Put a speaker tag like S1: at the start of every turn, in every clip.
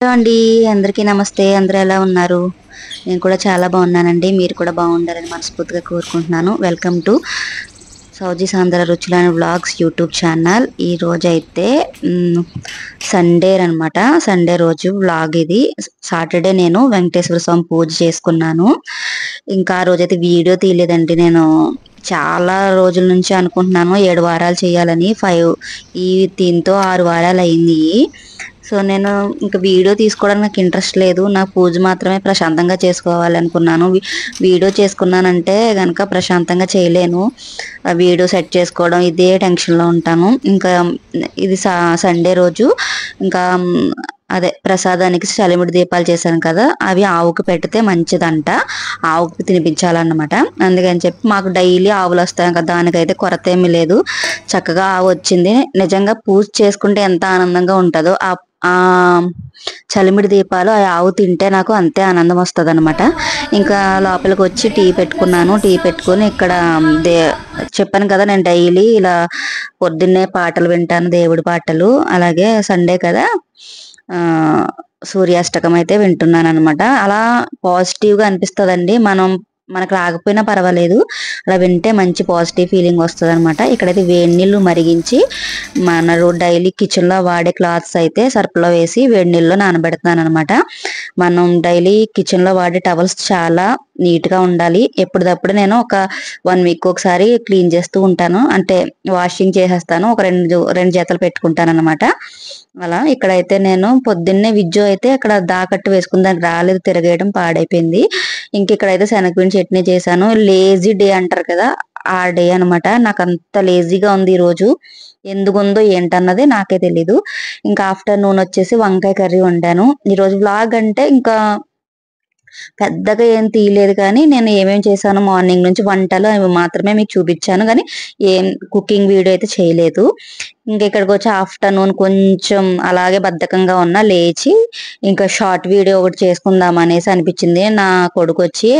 S1: Hello అండి. అందరికీ నమస్తే. అందరూ ఎలా ఉన్నారు? నేను కూడా చాలా బాగున్నానండి. మీరు కూడా బాగుండాలని మనస్ఫూర్తిగా కోరుకుంటున్నాను. వెల్కమ్ టు సౌజీ సాంద్ర రుచులు అండ్ వ్లాగ్స్ యూట్యూబ్ ఛానల్. ఈ రోజు అయితే సండే అనమాట. సండే రోజు వ్లాగ్ ఇది. సాటర్డే నేను వెంకటేశ్వర స్వామి పూజ చేసుకున్నాను. ఇంకా ఆ రోజైతే వీడియో తీయలేదండి. నేను చాలా రోజుల నుంచి అనుకుంటున్నాను 7 వారాలు చేయాలని. ఈ దీంతో 6 వారాలు అయింది. సో నేను ఇంకా వీడియో తీసుకోవడానికి నాకు ఇంట్రెస్ట్ లేదు. నా పూజ మాత్రమే ప్రశాంతంగా చేసుకోవాలి అనుకున్నాను. వీడియో చేసుకున్నానంటే కనుక ప్రశాంతంగా చేయలేను. వీడియో సెట్ చేసుకోవడం ఇదే టెన్షన్లో ఉంటాను. ఇంకా ఇది సండే రోజు ఇంకా అదే ప్రసాదానికి చలిమిడి దీపాలు చేశాను కదా, అవి ఆవుకు పెడితే మంచిదంట. ఆవుకు తినిపించాలన్నమాట. అందుకని చెప్పి మాకు డైలీ ఆవులు వస్తాయి కదా, దానికైతే కొరత ఏమీ లేదు. చక్కగా ఆవు వచ్చింది. నిజంగా పూజ చేసుకుంటే ఎంత ఆనందంగా ఉంటుందో ఆ చలిమిడి దీపాలు ఆ ఆవు తింటే నాకు అంతే ఆనందం వస్తుంది అనమాట. ఇంకా లోపలికి వచ్చి టీ పెట్టుకున్నాను. టీ పెట్టుకుని ఇక్కడ చెప్పాను కదా, నేను డైలీ ఇలా పొద్దున్నే పాటలు వింటాను, దేవుడి పాటలు. అలాగే సండే కదా, సూర్యాష్టకం అయితే వింటున్నాను అనమాట. అలా పాజిటివ్గా అనిపిస్తుందండి. మనకు రాకపోయినా పర్వాలేదు, అలా వింటే మంచి పాజిటివ్ ఫీలింగ్ వస్తుంది అనమాట. ఇక్కడైతే వేడి నీళ్ళు మరిగించి మన డైలీ కిచెన్లో వాడే క్లాత్స్ అయితే సర్ఫ్లో వేసి వేడి నీళ్ళలో నానబెడుతున్నాను అనమాట. మనం డైలీ కిచెన్లో వాడే టవల్స్ చాలా నీట్గా ఉండాలి. ఎప్పటికప్పుడు నేను ఒక 1 వీక్ ఒకసారి క్లీన్ చేస్తూ ఉంటాను. అంటే వాషింగ్ చేసేస్తాను. ఒక రెండు జతలు పెట్టుకుంటాను అనమాట. అలా ఇక్కడైతే నేను పొద్దున్నే విజ్జు అయితే అక్కడ దాకట్టు వేసుకుని దానికి రాలేదు, తిరగేయడం పాడైపోయింది. ఇంక ఇక్కడైతే శనగపిండి చట్నీ చేశాను. లేజీ డే అంటారు కదా, ఆ డే అనమాట. నాకు అంత లేజీగా ఉంది ఈ రోజు. ఎందుకుందో ఏంటన్నది నాకే తెలీదు. ఇంకా ఆఫ్టర్నూన్ వచ్చేసి వంకాయ కర్రీ వండాను. ఈరోజు వ్లాగ్ అంటే ఇంకా పెద్దగా ఏం తీయలేదు, కానీ నేను ఏమేమి చేశాను మార్నింగ్ నుంచి వంటలు అవి మాత్రమే మీకు చూపించాను, కానీ ఏం కుకింగ్ వీడియో అయితే చేయలేదు. ఇంకా ఇక్కడికి వచ్చి ఆఫ్టర్నూన్ కొంచెం అలాగే బద్ధకంగా ఉన్నా, లేచి ఇంకా షార్ట్ వీడియో ఒకటి చేసుకుందాం అనేసి అనిపించింది. నా కొడుకు వచ్చి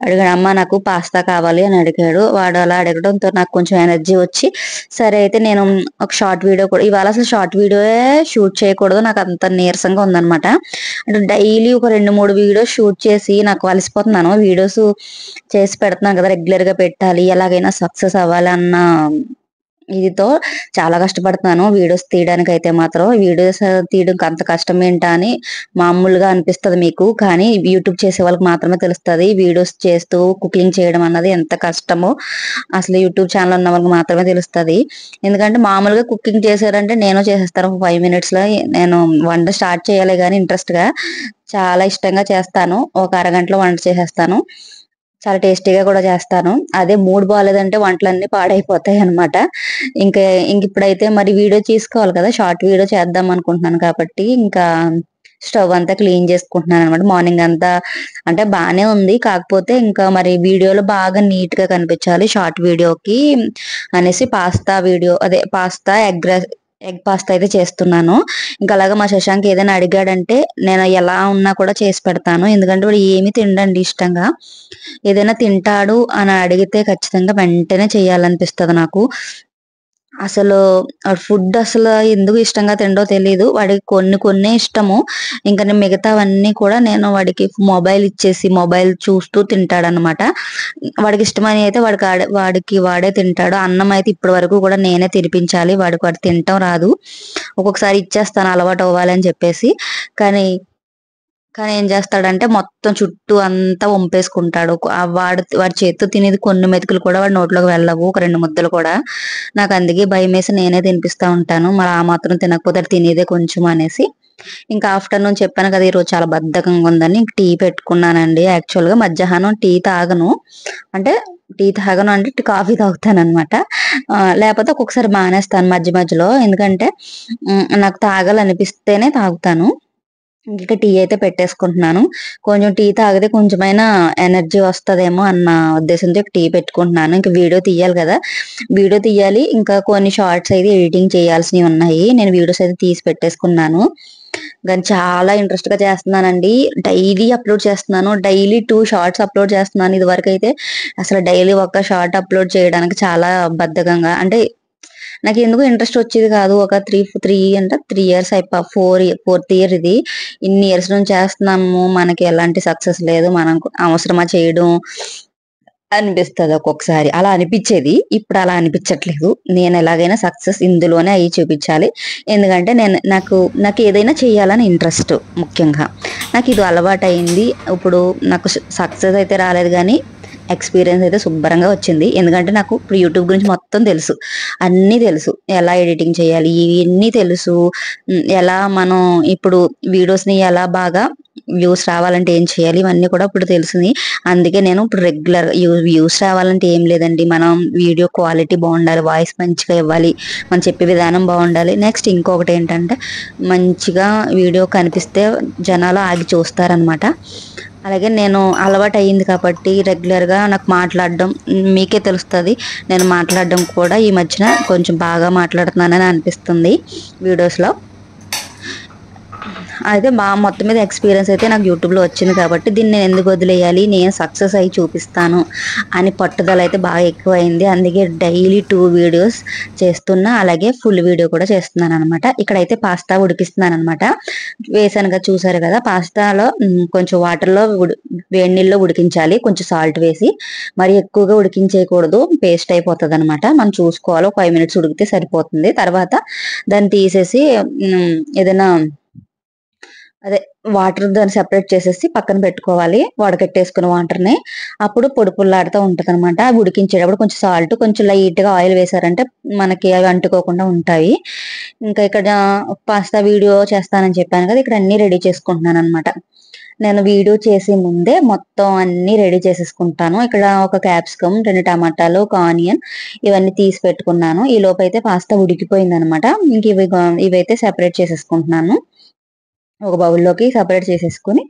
S1: అడిగాడు, అమ్మ నాకు పాస్తా కావాలి అని అడిగాడు. వాడు అలా అడగడంతో నాకు కొంచెం ఎనర్జీ వచ్చి, సరే అయితే నేను ఒక షార్ట్ వీడియో కూడా ఇవాళ అసలు షార్ట్ వీడియో షూట్ చేయకూడదు, నాకు అంత నీరసంగా ఉందనమాట. అంటే డైలీ ఒక 2-3 వీడియోస్ షూట్ చేసి నాకు అలసిపోతున్నాను. వీడియోస్ చేసి పెడుతున్నాను కదా, రెగ్యులర్ గా పెట్టాలి, ఎలాగైనా సక్సెస్ అవ్వాలి అన్న ఇదితో చాలా కష్టపడుతున్నాను వీడియోస్ తీయడానికి. అయితే మాత్రం వీడియోస్ తీయడం అంత కష్టం ఏంటా అని మామూలుగా అనిపిస్తుంది మీకు, కానీ యూట్యూబ్ చేసే వాళ్ళకి మాత్రమే తెలుస్తుంది వీడియోస్ చేస్తూ కుకింగ్ చేయడం అన్నది ఎంత కష్టమో. అసలు యూట్యూబ్ ఛానల్ ఉన్న వాళ్ళకి మాత్రమే తెలుస్తుంది. ఎందుకంటే మామూలుగా కుకింగ్ చేశారంటే నేను చేసేస్తాను 5 minutes లో. నేను వంట స్టార్ట్ చేయాలి కానీ ఇంట్రెస్ట్ గా చాలా ఇష్టంగా చేస్తాను. ఒక అరగంటలో వంట చేసేస్తాను. చాలా టేస్టీగా కూడా చేస్తాను. అదే మూడ్ బాగాలేదంటే వంటలన్నీ పాడైపోతాయి అనమాట. ఇంకా ఇప్పుడైతే మరి వీడియో తీసుకోవాలి కదా, షార్ట్ వీడియో చేద్దాం అనుకుంటున్నాను కాబట్టి ఇంకా స్టవ్ అంతా క్లీన్ చేసుకుంటున్నాను అనమాట. మార్నింగ్ అంతా అంటే బానే ఉంది, కాకపోతే ఇంకా మరి వీడియోలో బాగా నీట్ గా కనిపించాలి షార్ట్ వీడియోకి అనేసి పాస్తా ఎగ్ పాస్తా అయితే చేస్తున్నాను. ఇంకా అలాగే మా శశాంక్ ఏదైనా అడిగాడంటే నేను ఎలా ఉన్నా కూడా చేసి పెడతాను. ఎందుకంటే వాడు ఏమి తినడండి ఇష్టంగా. ఏదైనా తింటాడు అని అడిగితే ఖచ్చితంగా వెంటనే చేయాలనిపిస్తుంది నాకు. అసలు ఫుడ్ అసలు ఎందుకు ఇష్టంగా తిండో తెలీదు. వాడికి కొన్ని ఇష్టము. ఇంకా నేను మిగతావన్నీ కూడా నేను వాడికి మొబైల్ ఇచ్చేసి మొబైల్ చూస్తూ తింటాడనమాట. వాడికి ఇష్టమని అయితే వాడే తింటాడు. అన్నం అయితే ఇప్పటి వరకు కూడా నేనే తినిపించాలి. వాడు తినటం రాదు. ఒక్కొక్కసారి ఇచ్చేస్తాను అలవాటు అవ్వాలని చెప్పేసి. కానీ కానీ ఏం చేస్తాడంటే మొత్తం చుట్టూ అంతా వంపేసుకుంటాడు. వాడి చేత్తో తినేది కొన్ని మెతుకులు కూడా వాడి నోట్లోకి వెళ్ళవు, ఒక 2 ముద్దలు కూడా. నాకు అందుకే భయం వేసి నేనే తినిపిస్తా ఉంటాను. మరి ఆ మాత్రం తినకపోతే తినేదే కొంచెం అనేసి. ఇంకా ఆఫ్టర్నూన్ చెప్పాను కదా ఈరోజు చాలా బద్ధకంగా ఉందని టీ పెట్టుకున్నానండి. యాక్చువల్ గా మధ్యాహ్నం టీ తాగను. అంటే కాఫీ తాగుతాను అనమాట. లేకపోతే ఒక్కొక్కసారి మానేస్తాను మధ్యలో. ఎందుకంటే నాకు తాగాలనిపిస్తేనే తాగుతాను. ఇంకా టీ అయితే పెట్టేసుకుంటున్నాను. కొంచెం టీ తాగితే కొంచెమైనా ఎనర్జీ వస్తుందేమో అన్న ఉద్దేశంతో టీ పెట్టుకుంటున్నాను. ఇంకా వీడియో తీయాలి కదా, వీడియో తీయాలి. ఇంకా కొన్ని షార్ట్స్ అయితే ఎడిటింగ్ చేయాల్సినవి ఉన్నాయి. నేను వీడియోస్ అయితే తీసి పెట్టేసుకున్నాను. కానీ చాలా ఇంట్రెస్ట్ గా చేస్తున్నానండి. డైలీ అప్లోడ్ చేస్తున్నాను. డైలీ 2 షార్ట్స్ అప్లోడ్ చేస్తున్నాను. ఇది వరకు అయితే అసలు డైలీ ఒక షార్ట్ అప్లోడ్ చేయడానికి చాలా బద్ధకంగా, అంటే నాకు ఎందుకు ఇంట్రెస్ట్ వచ్చేది కాదు. ఒక 3 ఇయర్స్ ఫోర్త్ ఇయర్ ఇది. ఇన్ని ఇయర్స్ నుంచి చేస్తున్నాము, మనకి ఎలాంటి సక్సెస్ లేదు, మనం అవసరమా చేయడం అనిపిస్తది ఒక్కొక్కసారి. అలా అనిపిచ్చేది. ఇప్పుడు అలా అనిపిచ్చట్లేదు. నేను ఎలాగైనా సక్సెస్ ఇందులోనే అయ్యి చూపిచ్చాలి. ఎందుకంటే నాకు ఏదైనా చేయాలని ఇంట్రెస్ట్ ముఖ్యంగా. నాకిది అలవాటయింది. ఇప్పుడు నాకు సక్సెస్ అయితే రాలేదు గానీ, ఎక్స్‌పీరియన్స్ అయితే శుభ్రంగా వచ్చింది. ఎందుకంటే నాకు ఇప్పుడు యూట్యూబ్ గురించి మొత్తం తెలుసు. అన్నీ తెలుసు. ఎలా ఎడిటింగ్ చేయాలి ఇవన్నీ తెలుసు. ఎలా మనం ఇప్పుడు వీడియోస్‌ని ఎలా బాగా వ్యూస్ రావాలంటే ఏం చేయాలి ఇవన్నీ కూడా ఇప్పుడు తెలిసినియి. అందుకే నేను ఇప్పుడు రెగ్యులర్ వ్యూస్ రావాలంటే ఏం లేదండి. మనం వీడియో క్వాలిటీ బావుండాలి. వాయిస్ మంచిగా ఇవ్వాలి. మనం చెప్పే విధానం బావుండాలి. నెక్స్ట్ ఇంకొకటేంటంటే మంచిగా వీడియో కనిపిస్తే జనాలు ఆగి చూస్తారనమాట. అలాగే నేను అలవాటయింది కాబట్టి రెగ్యులర్‌గా నాకు మాట్లాడడం మీకే తెలుస్తది. నేను మాట్లాడడం కూడా ఈ మధ్యన కొంచెం బాగా మాట్లాడుతున్నానని అనిపిస్తుంది వీడియోస్‌లో. అయితే మొత్తం మీద ఎక్స్‌పీరియన్స్ అయితే నాకు యూట్యూబ్‌లో వచ్చింది కాబట్టి దీన్ని నేను ఎందుకు వదిలేయాలి, నేను సక్సెస్ అయ్యి చూపిస్తాను అని పట్టుదల అయితే బాగా ఎక్కువైంది. అందుకే డైలీ 2 వీడియోస్ చేస్తున్నా. అలాగే ఫుల్ వీడియో కూడా చేస్తున్నాననమాట. ఇక్కడైతే పాస్తా ఉడికిస్తున్నాననమాట. వేసాను కదా, చూసారు కదా! పాస్తాలో కొంచెం వాటర్‌లో వేడి నీళ్ళలో ఉడికించాలి. కొంచెం సాల్ట్ వేసి. మరి ఎక్కువగా ఉడికించేయకూడదు. పేస్ట్ అయిపోతదనమాట. మనం చూసుకోవాలి. ఒక 5 మినిట్స్ ఉడికితే సరిపోతుంది. తర్వాత దాన్ని తీసేసి ఏదైనా వాటర్ దాన్ని సెపరేట్ చేసేసి పక్కన పెట్టుకోవాలి. వడకట్టేసుకున్న వాటర్‌ని. అప్పుడు పొడి పుల్లాడుతా ఉంటదనమాట. అవి ఉడికించేటప్పుడు కొంచెం సాల్ట్, కొంచెం లైట్‌గా ఆయిల్ వేశారంటే మనకి అవి అంటుకోకుండా ఉంటాయి. ఇంకా ఇక్కడ పాస్తా వీడియో చేస్తానని చెప్పాను కదా! ఇక్కడ అన్నీ రెడీ చేసుకుంటున్నాననమాట. నేను వీడియో చేసే ముందే మొత్తం అన్నీ రెడీ చేసేసుకుంటాను. ఇక్కడ ఒక క్యాప్సికమ్, 2 టమాటాలు, ఒక ఆనియన్ ఇవన్నీ తీసి పెట్టుకున్నాను. ఈలోపైతే పాస్తా ఉడికిపోయిందనమాట. ఇంక ఇవైతే సెపరేట్ చేసేసుకుంటున్నాను. ఒక బౌల్‌లోకి సెపరేట్ చేసేసుకొని,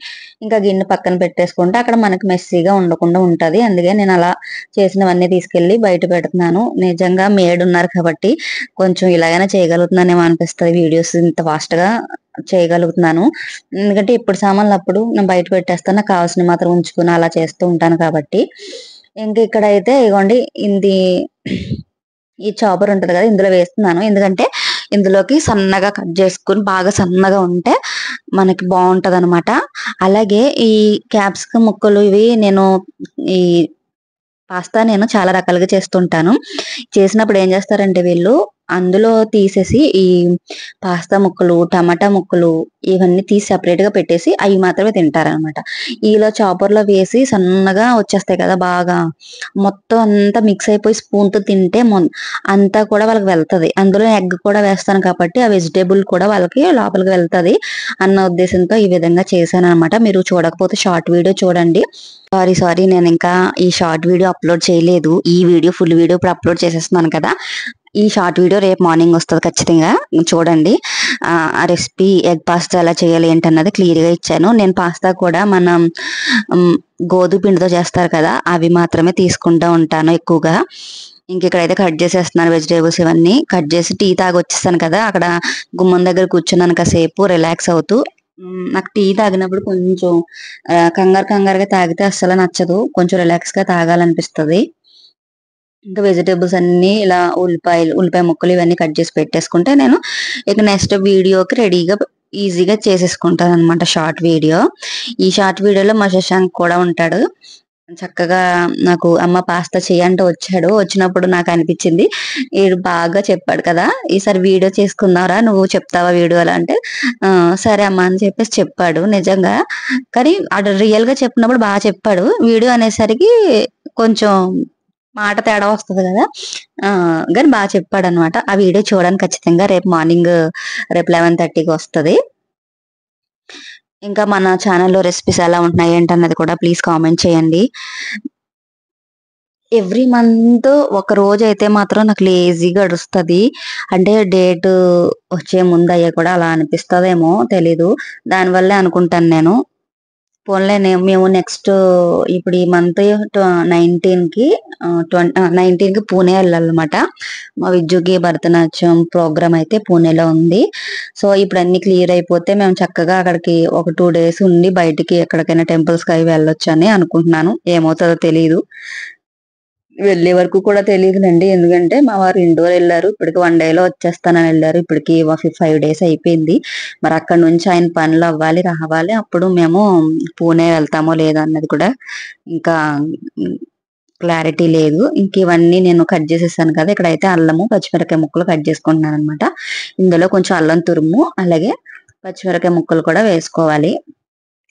S1: ఇంకా గిన్నె పక్కన పెట్టేసుకుంటే అక్కడ మనకు మెస్సీగా ఉండకుండా ఉంటది. అందుకే నేను అలా చేసినవన్నీ తీసుకెళ్ళి బయట పెడుతున్నాను. నిజంగా మేడున్నారు కాబట్టి కొంచెం ఇలాగైనా చేయగలుగుతున్నానేమో అనిపిస్తది. వీడియోస్ ఇంత ఫాస్ట్‌గా చేయగలుగుతున్నాను. ఎందుకంటే ఎప్పుడు సామాన్లు అప్పుడు నేను బయట పెట్టేస్తాను. నాకు కావాల్సినవి మాత్రం ఉంచుకొని అలా చేస్తూ ఉంటాను కాబట్టి. ఇంక ఇక్కడైతే ఇగోండి ఈ చాపర్ ఉంటది కదా! ఇందులో వేస్తున్నాను. ఎందుకంటే ఇందులోకి సన్నగా కట్ చేసుకొని బాగా సన్నగా ఉంటే మనకి బావుంటదనమాట. అలాగే ఈ క్యాప్సికమ్ ముక్కలు ఇవి నేను ఈ పాస్తా నేను చాలా రకాలుగా చేస్తుంటాను. చేసినప్పుడు ఏం చేస్తారంటే వీళ్ళు అందులో తీసేసి ఈ పాస్తా ముక్కలు, టమాటా ముక్కలు ఇవన్నీ తీసి సెపరేట్‌గా పెట్టేసి అయి మాత్రమే తింటారనమాట. ఇలా చాపర్‌లో వేసి సన్నగా వచ్చేస్తాయి కదా! బాగా మొత్తం అంతా మిక్స్ అయిపోయి స్పూన్‌తో తింటే అంతా కూడా వాళ్ళకి వెళ్తది. అందులో ఎగ్ కూడా వేస్తాను కాబట్టి ఆ వెజిటబుల్ కూడా వాళ్ళకి లోపలికి వెళ్తది అన్న ఉద్దేశంతో ఈ విధంగా చేశాననమాట. మీరు చూడకపోతే షార్ట్ వీడియో చూడండి. సారీ నేనింకా ఈ షార్ట్ వీడియో అప్‌లోడ్ చేయలేదు. ఈ వీడియో ఫుల్ వీడియో ఇప్పుడు అప్‌లోడ్ చేసేస్తున్నాను కదా! ఈ షార్ట్ వీడియో రేపు మార్నింగ్ వస్తది ఖచ్చితంగా. చూడండి. ఆ రెసిపీ ఎగ్ పాస్తా ఎలా చేయాలి ఏంటన్నది క్లియర్‌గా ఇచ్చాను. నేను పాస్తా కూడా మనం గోధుమ పిండితో చేస్తారు కదా! అవి మాత్రమే తీసుకుంటా ఉంటాను ఎక్కువగా. ఇంకిక్కడైతే కట్ చేసేస్తున్నాను వెజిటబుల్స్ ఇవన్నీ. కట్ చేసి టీ తాగొచ్చేసాను కదా! అక్కడ గుమ్మం దగ్గర కూర్చున్నాను కాసేపు రిలాక్స్ అవుతూ. నాకు టీ తాగినప్పుడు కొంచెం కంగారుగా తాగితే అస్సలు నచ్చదు. కొంచెం రిలాక్స్‌గా తాగాలనిపిస్తది. ఇంకా వెజిటబుల్స్ అన్నీ ఇలా ఉల్లిపాయ ముక్కలు ఇవన్నీ కట్ చేసి పెట్టేసుకుంటే నేను ఇక నెక్స్ట్ వీడియోకి రెడీగా ఈజీగా చేసేసుకుంటాననమాట షార్ట్ వీడియో. ఈ షార్ట్ వీడియోలో మా శశాంక్ కూడా ఉంటాడు. చక్కగా నాకు అమ్మ పాస్తా చెయ్యి అంటే వచ్చాడు. వచ్చినప్పుడు నాకు అనిపించింది ఈడు బాగా చెప్పాడు కదా! ఈసారి వీడియో చేసుకుందాంరా నువ్వు చెప్తావా వీడియోలో అంటే సరే అమ్మ అని చెప్పేసి చెప్పాడు. నిజంగా కానీ ఆడు రియల్‌గా చెప్పినప్పుడు బాగా చెప్పాడు. వీడియో అనేసరికి కొంచెం మాట తేడా వస్తది కదా! గాని బాగా చెప్పాడనమాట. ఆ వీడియో చూడండి ఖచ్చితంగా రేపు మార్నింగ్ రేపు 11:30కి వస్తది. ఇంకా మన ఛానెల్‌లో రెసిపీస్ ఎలా ఉంటున్నాయి ఏంటన్నది కూడా ప్లీజ్ కామెంట్ చేయండి. ఎవ్రీ మంత్ ఒక రోజైతే మాత్రం నాకు లేజీగా గడుస్తది. అంటే డేట్ వచ్చే ముందు అయ్యా కూడా అలా అనిపిస్తదేమో తెలీదు. దానివల్లే అనుకుంటాను నేను. పోన్లే మేము నెక్స్ట్ ఇప్పుడు ఈ మంత్ 19కి 19కి పూణే ఎళ్ళాలనమాట. మా విజ్జుకి భరతనాట్యం ప్రోగ్రామ్ అయితే పూణేలో ఉంది. సో, ఇప్పుడు అన్నీ క్లియర్ అయిపోతే మేము చక్కగా అక్కడికి ఒక 2 డేస్ ఉండి బయటికి ఎక్కడికైనా టెంపుల్స్‌కి అవి వెళ్ళొచ్చని అనుకుంటున్నాను. ఏమవుతదో తెలీదు. వెళ్ళే వరకు కూడా తెలియదులండి. ఎందుకంటే మా వారు ఇండోర్ వెళ్ళారు. ఇప్పటికి 1 డేలో వచ్చేస్తానని వెళ్ళారు. ఇప్పటికి 5 డేస్ అయిపోయింది. మరి అక్కడి నుంచి ఆయన పనులు అవ్వాలి, రావాలి. అప్పుడు మేము పూణే వెళ్తామో లేదో అన్నది కూడా ఇంకా క్లారిటీ లేదు. ఇంక ఇవన్నీ నేను కట్ చేసేసాను కదా. ఇక్కడైతే అల్లము, పచ్చిమిరపకాయ ముక్కలు కట్ చేసుకుంటున్నాను అనమాట. ఇందులో కొంచెం అల్లం తురుము, అలాగే పచ్చిమిరపకాయ ముక్కలు కూడా వేసుకోవాలి.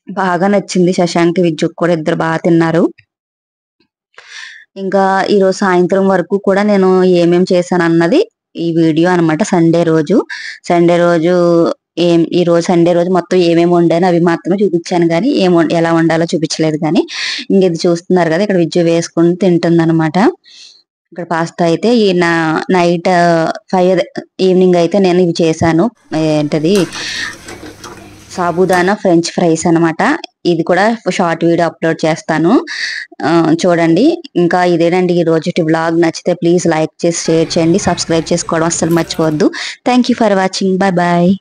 S1: బాగా నచ్చింది శశాంక్, విద్యుత్ కూడా ఇద్దరు బాగా తిన్నారు. ఇంకా ఈరోజు సాయంత్రం వరకు కూడా నేను ఏమేం చేశాను అన్నది ఈ వీడియో అనమాట. సండే రోజు ఈ రోజు సండే రోజు మొత్తం ఏమేమి వండాను అవి మాత్రమే చూపించాను, కానీ ఎలా వండాలో చూపించలేదు. కానీ ఇంక ఇది చూస్తున్నారు కదా, ఇక్కడ విద్యు వేసుకుని తింటుంది అనమాట. ఇక్కడ పాస్తా అయితే ఈ నైట్ 5 ఈవినింగ్ అయితే నేను ఇవి చేశాను. ఏంటది, సాబుదానా ఫ్రెంచ్ ఫ్రైస్ అనమాట. ఇది కూడా షార్ట్ వీడియో అప్లోడ్ చేస్తాను, చూడండి. ఇంకా ఇదేనండి ఈ రోజు వ్లాగ్. నచ్చితే ప్లీజ్ లైక్ చేసి షేర్ చేయండి, సబ్స్క్రైబ్ చేసుకోవడం అస్సలు మర్చిపోవద్దు. Thank you for watching. Bye bye.